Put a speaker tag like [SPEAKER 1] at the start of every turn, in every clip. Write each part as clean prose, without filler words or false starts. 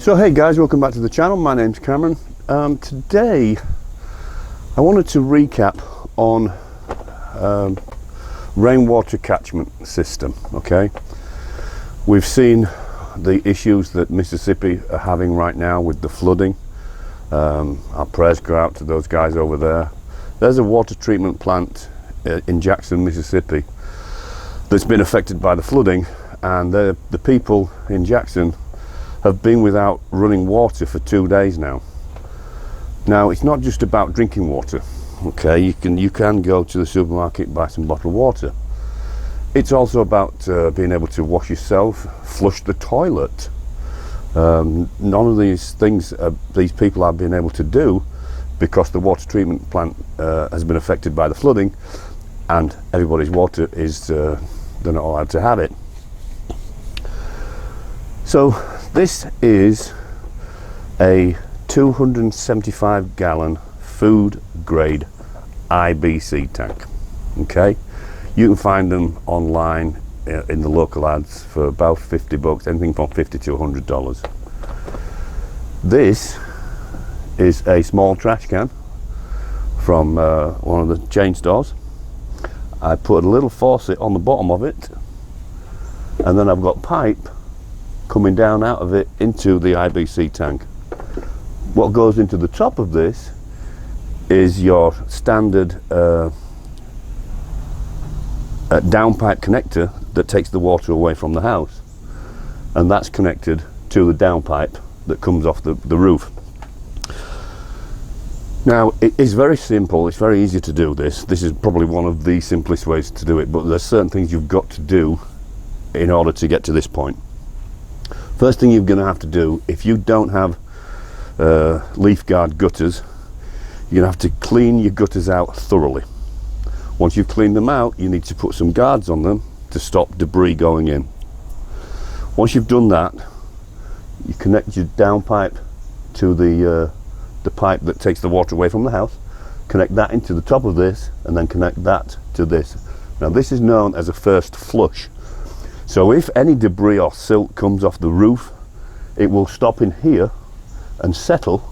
[SPEAKER 1] So hey guys, welcome back to the channel. My name's Cameron. Today I wanted to recap on rainwater catchment system. Okay, we've seen the issues that Mississippi are having right now with the flooding. Our prayers go out to those guys over there. There's a water treatment plant in Jackson, Mississippi that's been affected by the flooding, and the people in Jackson have been without running water for 2 days now. Now it's not just about drinking water. Okay, you can go to the supermarket and buy some bottled water. It's also about being able to wash yourself, flush the toilet. None of these things these people are being able to do because the water treatment plant has been affected by the flooding, and everybody's water is they're not allowed to have it. So this is a 275 gallon food grade IBC tank. Okay, you can find them online in the local ads for about 50 bucks, anything from $50 to $100. This is a small trash can from one of the chain stores. I put a little faucet on the bottom of it, and then I've got pipe coming down out of it into the IBC tank. What goes into the top of this is your standard downpipe connector that takes the water away from the house, and that's connected to the downpipe that comes off the roof. Now it is very simple, it's very easy to do this. This is probably one of the simplest ways to do it, but there's certain things you've got to do in order to get to this point. First thing you're going to have to do, if you don't have leaf guard gutters, you're going to have to clean your gutters out thoroughly. Once you've cleaned them out, you need to put some guards on them to stop debris going in. Once you've done that, you connect your downpipe to the pipe that takes the water away from the house, connect that into the top of this, and then connect that to this. Now this is known as a first flush. So if any debris or silt comes off the roof, it will stop in here and settle,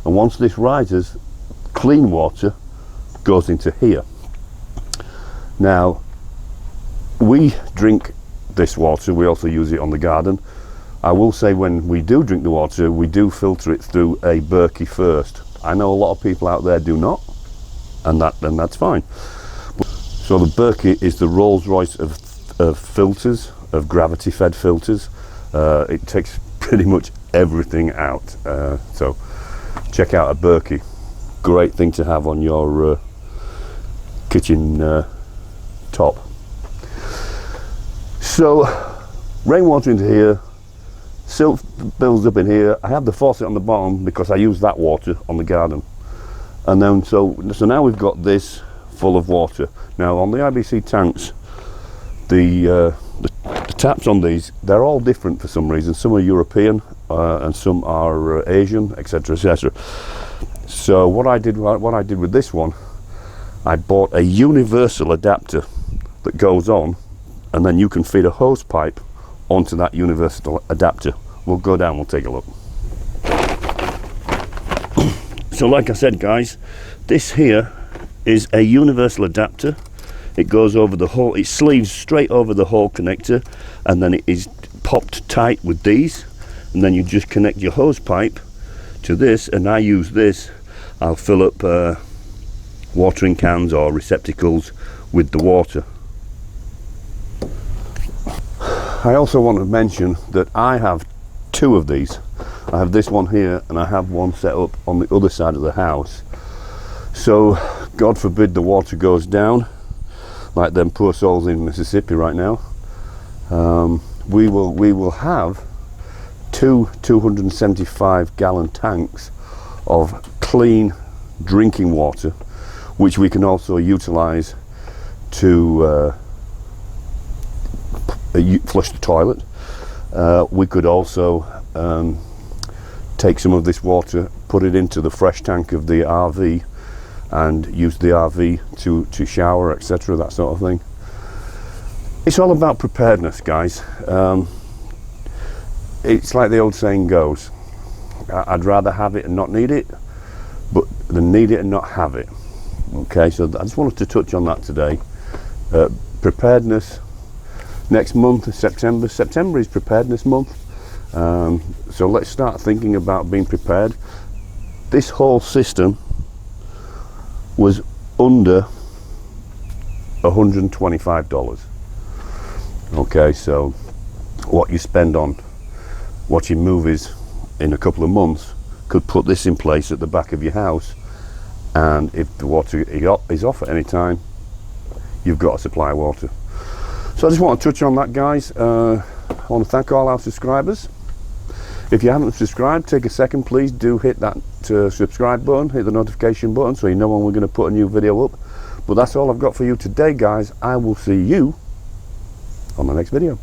[SPEAKER 1] and once this rises, clean water goes into here. Now we drink this water, we also use it on the garden. I will say, when we do drink the water, we do filter it through a Berkey first. I know a lot of people out there do not, and that's fine. So the Berkey is the Rolls Royce of filters, of gravity fed filters. It takes pretty much everything out. So check out a Berkey. Great thing to have on your kitchen top. So rainwater into here, silt builds up in here. I have the faucet on the bottom because I use that water on the garden, and then so now we've got this full of water. Now on the IBC tanks, the taps on these, they're all different for some reason. Some are European and some are Asian, etc, etc. So what I did with this one, I bought a universal adapter that goes on, and then you can feed a hose pipe onto that universal adapter. We'll go down, we'll take a look. So like I said guys, this here is a universal adapter. It goes over the hole, it sleeves straight over the hole connector, and then it is popped tight with these, and then you just connect your hose pipe to this, and I use this. I'll fill up watering cans or receptacles with the water. I also want to mention that I have two of these. I have this one here, and I have one set up on the other side of the house. So God forbid the water goes down, like them poor souls in Mississippi right now. We will have two 275 gallon tanks of clean drinking water, which we can also utilize to flush the toilet. We could also take some of this water, put it into the fresh tank of the RV, and use the RV to shower, etc, that sort of thing. It's all about preparedness, guys. It's like the old saying goes, I'd rather have it and not need it, but than need it and not have it. Okay, so I just wanted to touch on that today. Preparedness. Next month, September is preparedness month. So let's start thinking about being prepared. This whole system was under $125. Okay, so what you spend on watching movies in a couple of months could put this in place at the back of your house, and if the water is off at any time, you've got a supply of water. So I just want to touch on that, guys. I want to thank all our subscribers. If you haven't subscribed, take a second, please do hit that subscribe button, hit the notification button so you know when we're going to put a new video up. But that's all I've got for you today, guys. I will see you on the next video.